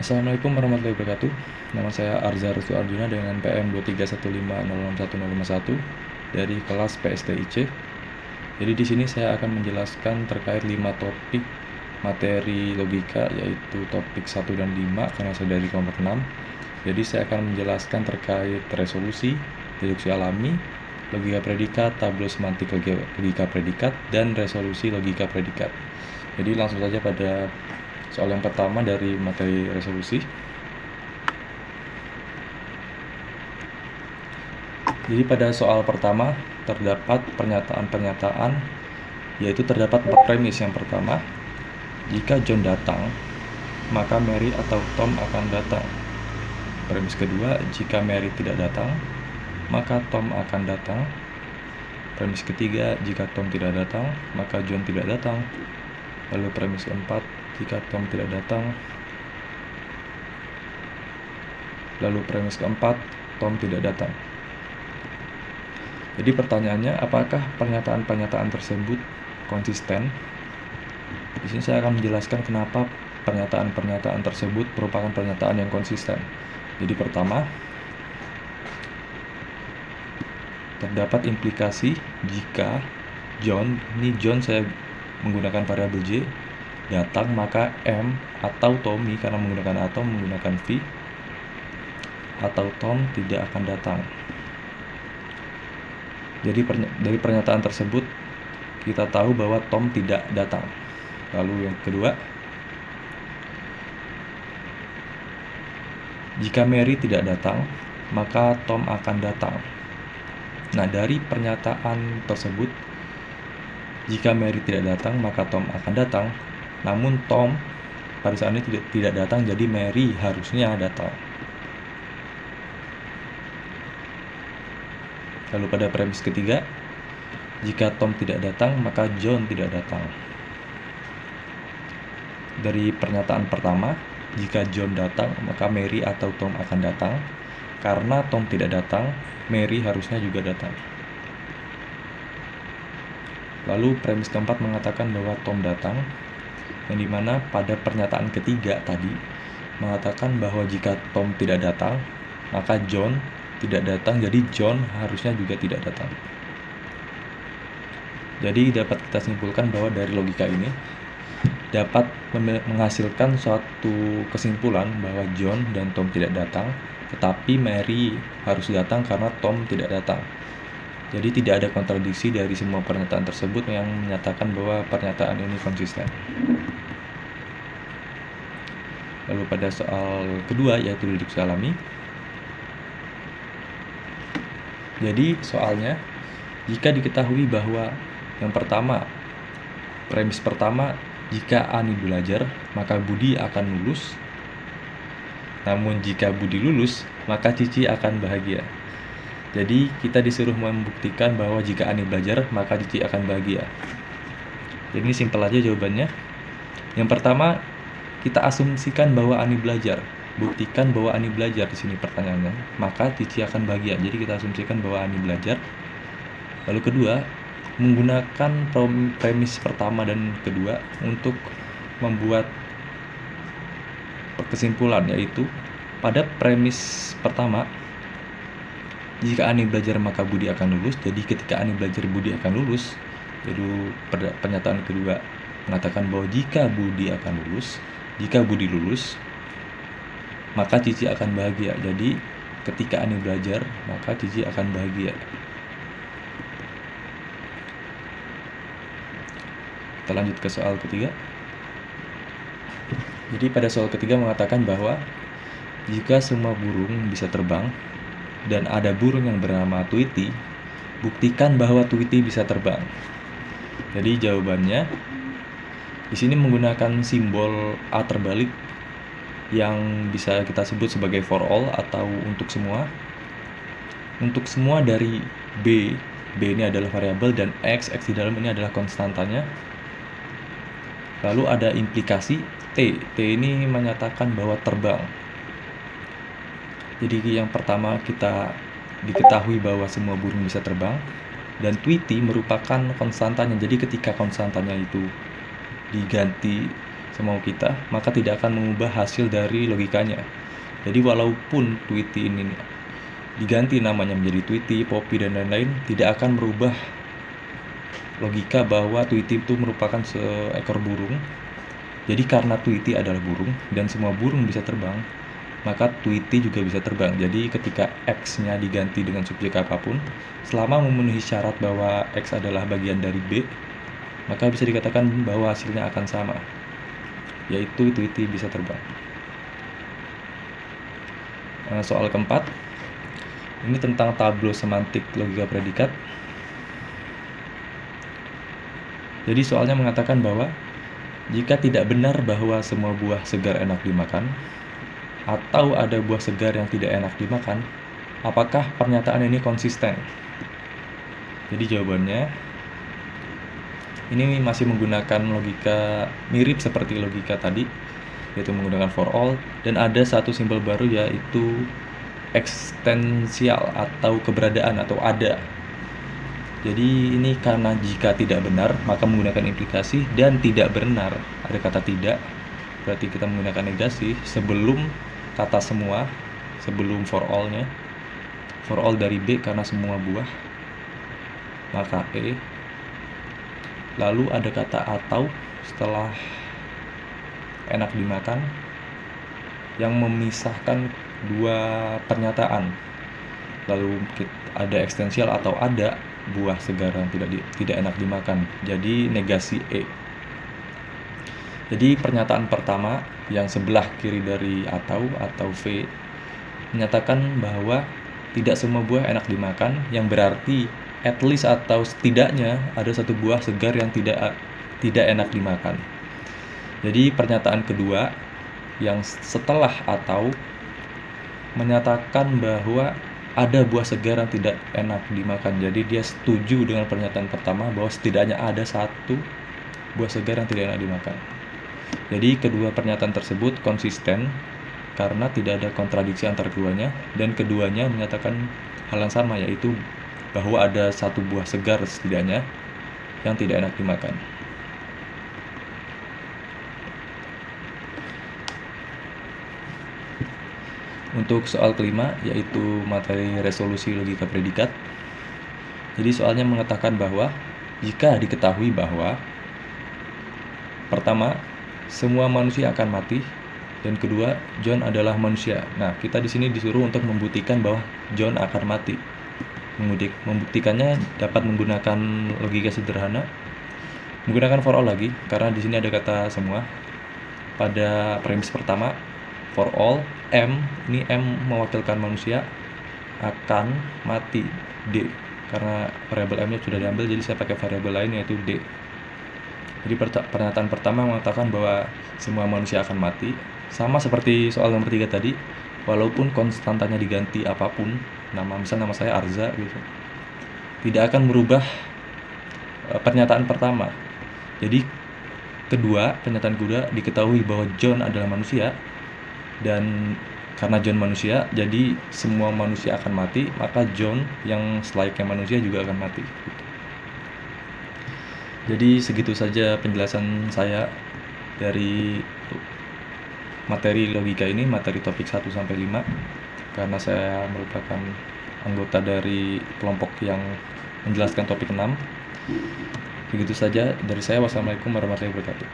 Assalamualaikum warahmatullahi wabarakatuh. Nama saya Arza Rustu Arjuna dengan PM 2315061051 dari kelas PSTIC. Jadi di sini saya akan menjelaskan terkait 5 topik materi logika, yaitu topik 1 dan 5 karena saya dari kelompok 6. Jadi saya akan menjelaskan terkait resolusi, deduksi alami, logika predikat, tabel semantik logika predikat, dan resolusi logika predikat. Jadi langsung saja pada soal yang pertama dari materi resolusi. Jadi pada soal pertama terdapat pernyataan-pernyataan, yaitu terdapat 4 premis. Yang pertama, jika John datang, maka Mary atau Tom akan datang. Premis kedua, jika Mary tidak datang, maka Tom akan datang. Premis ketiga, jika Tom tidak datang, maka John tidak datang. Lalu premis keempat, jika Tom tidak datang. Lalu premis keempat, Tom tidak datang. Jadi pertanyaannya, apakah pernyataan-pernyataan tersebut konsisten? Di sini saya akan menjelaskan kenapa pernyataan-pernyataan tersebut merupakan pernyataan yang konsisten. Jadi pertama, terdapat implikasi jika John, ini John saya menggunakan variabel J, datang, maka M atau Tommy, karena menggunakan atau menggunakan V, atau Tom tidak akan datang. Jadi dari pernyataan tersebut kita tahu bahwa Tom tidak datang. Lalu yang kedua, jika Mary tidak datang, maka Tom akan datang. Nah, dari pernyataan tersebut, jika Mary tidak datang, maka Tom akan datang. Namun Tom pada saat ini tidak datang, jadi Mary harusnya datang. Lalu pada premis ketiga, jika Tom tidak datang, maka John tidak datang. Dari pernyataan pertama, jika John datang, maka Mary atau Tom akan datang. Karena Tom tidak datang, Mary harusnya juga datang. Lalu premis keempat mengatakan bahwa Tom datang, yang dimana pada pernyataan ketiga tadi mengatakan bahwa jika Tom tidak datang, maka John tidak datang, jadi John harusnya juga tidak datang. Jadi dapat kita simpulkan bahwa dari logika ini dapat menghasilkan suatu kesimpulan bahwa John dan Tom tidak datang, tetapi Mary harus datang karena Tom tidak datang. Jadi tidak ada kontradiksi dari semua pernyataan tersebut yang menyatakan bahwa pernyataan ini konsisten. Lalu pada soal kedua, yaitu deduksi alami. Jadi soalnya, jika diketahui bahwa yang pertama, premis pertama, jika Ani belajar, maka Budi akan lulus. Namun jika Budi lulus, maka Cici akan bahagia. Jadi kita disuruh membuktikan bahwa jika Ani belajar, maka Cici akan bahagia. Jadi ini simpel aja jawabannya. Yang pertama, kita asumsikan bahwa Ani belajar. Buktikan bahwa Ani belajar di sini pertanyaannya, maka Cici akan bahagia. Jadi kita asumsikan bahwa Ani belajar. Lalu kedua, menggunakan premis pertama dan kedua untuk membuat kesimpulan, yaitu pada premis pertama, jika Ani belajar maka Budi akan lulus. Jadi ketika Ani belajar, Budi akan lulus. Jadi pernyataan kedua mengatakan bahwa jika Budi akan lulus, jika Budi lulus, maka Cici akan bahagia. Jadi ketika Ani belajar, maka Cici akan bahagia. Kita lanjut ke soal ketiga. Jadi pada soal ketiga mengatakan bahwa jika semua burung bisa terbang dan ada burung yang bernama Tweety, buktikan bahwa Tweety bisa terbang. Jadi jawabannya di sini menggunakan simbol A terbalik yang bisa kita sebut sebagai for all atau untuk semua. Untuk semua dari B ini adalah variabel, dan X di dalam ini adalah konstantanya. Lalu ada implikasi T ini menyatakan bahwa terbang. Jadi yang pertama kita diketahui bahwa semua burung bisa terbang, dan Tweety merupakan konstantanya. Jadi ketika konstantanya itu diganti semau kita, maka tidak akan mengubah hasil dari logikanya. Jadi walaupun Tweety ini diganti namanya menjadi Tweety, Poppy, dan lain-lain, tidak akan merubah logika bahwa Tweety itu merupakan seekor burung. Jadi karena Tweety adalah burung dan semua burung bisa terbang, maka Tweety juga bisa terbang. Jadi ketika X-nya diganti dengan subjek apapun, selama memenuhi syarat bahwa X adalah bagian dari B, maka bisa dikatakan bahwa hasilnya akan sama, yaitu Tweety bisa terbang. Soal keempat, ini tentang tableau semantik logika predikat. Jadi soalnya mengatakan bahwa jika tidak benar bahwa semua buah segar enak dimakan, atau ada buah segar yang tidak enak dimakan, apakah pernyataan ini konsisten? Jadi jawabannya, ini masih menggunakan logika mirip seperti logika tadi, yaitu menggunakan for all, dan ada satu simbol baru yaitu eksistensial atau keberadaan atau ada. Jadi ini karena jika tidak benar maka menggunakan implikasi, dan tidak benar ada kata tidak, berarti kita menggunakan negasi sebelum kata semua, sebelum for all-nya. For all dari B karena semua buah, maka E. Lalu ada kata atau setelah enak dimakan yang memisahkan dua pernyataan. Lalu ada eksistensial atau ada buah segar yang tidak enak dimakan. Jadi negasi E. Jadi pernyataan pertama yang sebelah kiri dari atau V menyatakan bahwa tidak semua buah enak dimakan, yang berarti at least atau setidaknya ada satu buah segar yang tidak enak dimakan. Jadi pernyataan kedua yang setelah atau menyatakan bahwa ada buah segar yang tidak enak dimakan. Jadi dia setuju dengan pernyataan pertama bahwa setidaknya ada satu buah segar yang tidak enak dimakan. Jadi kedua pernyataan tersebut konsisten karena tidak ada kontradiksi antara keduanya, dan keduanya menyatakan hal yang sama, yaitu bahwa ada satu buah segar setidaknya yang tidak enak dimakan. Untuk soal kelima, yaitu materi resolusi logika predikat. Jadi soalnya mengatakan bahwa jika diketahui bahwa pertama, semua manusia akan mati, dan kedua, John adalah manusia. Nah, kita di sini disuruh untuk membuktikan bahwa John akan mati. Membuktikannya dapat menggunakan logika sederhana, menggunakan for all lagi, karena di sini ada kata semua. Pada premis pertama, for all, M, ini M mewakilkan manusia, akan mati, D. Karena variabel M-nya sudah diambil, jadi saya pakai variabel lain yaitu D. Jadi pernyataan pertama mengatakan bahwa semua manusia akan mati, sama seperti soal nomor 3 tadi, walaupun konstantanya diganti apapun, misalnya nama saya Arza gitu, tidak akan merubah pernyataan pertama. Jadi pernyataan kedua diketahui bahwa John adalah manusia, dan karena John manusia, jadi semua manusia akan mati, maka John yang selayaknya manusia juga akan mati. Jadi segitu saja penjelasan saya dari materi logika ini, materi topik 1-5, karena saya merupakan anggota dari kelompok yang menjelaskan topik 6. Begitu saja dari saya. Wassalamualaikum warahmatullahi wabarakatuh.